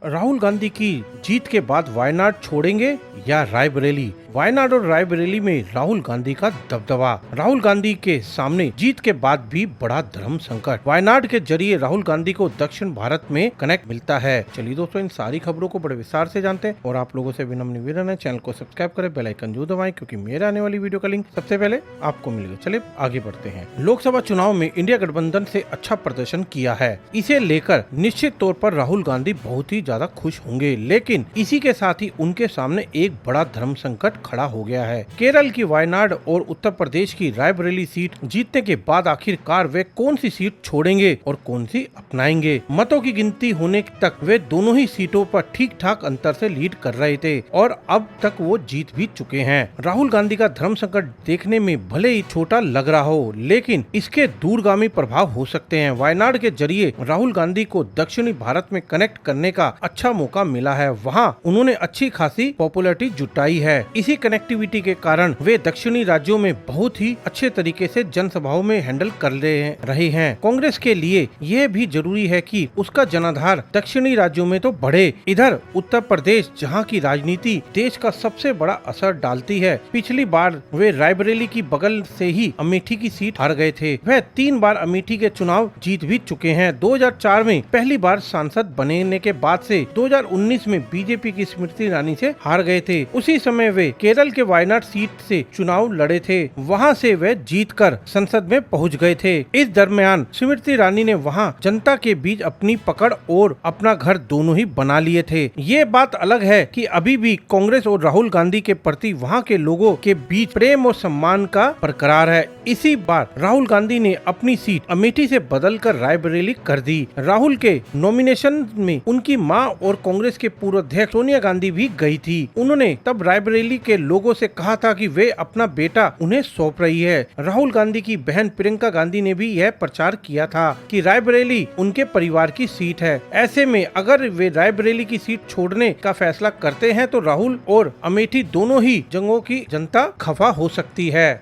राहुल गांधी की जीत के बाद वायनाड छोड़ेंगे या रायबरेली। वायनाड और रायबरेली में राहुल गांधी का दबदबा। राहुल गांधी के सामने जीत के बाद भी बड़ा धर्म संकट। वायनाड के जरिए राहुल गांधी को दक्षिण भारत में कनेक्ट मिलता है। चलिए दोस्तों, इन सारी खबरों को बड़े विस्तार से जानते हैं और आप लोगों से विनम्र निवेदन है, चैनल को सब्सक्राइब करें, बेल आइकन जरूर दबाएं क्योंकि मेरे आने वाली वीडियो का लिंक सबसे पहले आपको मिलेगा। चलिए आगे बढ़ते हैं। लोकसभा चुनाव में इंडिया गठबंधन से अच्छा प्रदर्शन किया है, इसे लेकर निश्चित तौर पर राहुल गांधी बहुत ही ज्यादा खुश होंगे, लेकिन इसी के साथ ही उनके सामने एक बड़ा धर्म संकट खड़ा हो गया है। केरल की वायनाड और उत्तर प्रदेश की रायबरेली सीट जीतने के बाद आखिरकार वे कौन सी सीट छोड़ेंगे और कौन सी अपनाएंगे। मतों की गिनती होने तक वे दोनों ही सीटों पर ठीक ठाक अंतर से लीड कर रहे थे और अब तक वो जीत भी चुके हैं। राहुल गांधी का धर्म संकट देखने में भले ही छोटा लग रहा हो, लेकिन इसके दूरगामी प्रभाव हो सकते हैं। वायनाड के जरिए राहुल गांधी को दक्षिणी भारत में कनेक्ट करने का अच्छा मौका मिला है। वहां उन्होंने अच्छी खासी पॉपुलैरिटी जुटाई है। इसी कनेक्टिविटी के कारण वे दक्षिणी राज्यों में बहुत ही अच्छे तरीके से जनसभाओं में हैंडल कर रहे हैं। कांग्रेस के लिए यह भी जरूरी है कि उसका जनाधार दक्षिणी राज्यों में तो बढ़े। इधर उत्तर प्रदेश, जहां की राजनीति देश का सबसे बड़ा असर डालती है, पिछली बार वे रायबरेली की बगल से ही अमेठी की सीट हार गए थे। वह 3 बार अमेठी के चुनाव जीत भी चुके हैं। 2004 में पहली बार सांसद बनने के बाद से 2019 में बीजेपी की स्मृति ईरानी से हार गए थे। उसी समय वे केरल के वायनाड सीट से चुनाव लड़े थे, वहां से वे जीतकर संसद में पहुंच गए थे। इस दरमियान स्मृति ईरानी ने वहां जनता के बीच अपनी पकड़ और अपना घर दोनों ही बना लिए थे। ये बात अलग है कि अभी भी कांग्रेस और राहुल गांधी के प्रति वहां के लोगों के बीच प्रेम और सम्मान का बरकरार है। इसी बार राहुल गांधी ने अपनी सीट अमेठी से बदलकर रायबरेली कर दी। राहुल के नॉमिनेशन में उनकी मां और कांग्रेस के पूर्व अध्यक्ष सोनिया गांधी भी गई थी। उन्होंने तब रायबरेली के लोगों से कहा था कि वे अपना बेटा उन्हें सौंप रही है। राहुल गांधी की बहन प्रियंका गांधी ने भी यह प्रचार किया था कि रायबरेली उनके परिवार की सीट है। ऐसे में अगर वे रायबरेली की सीट छोड़ने का फैसला करते हैं तो राहुल और अमेठी दोनों ही जगहों की जनता खफा हो सकती है।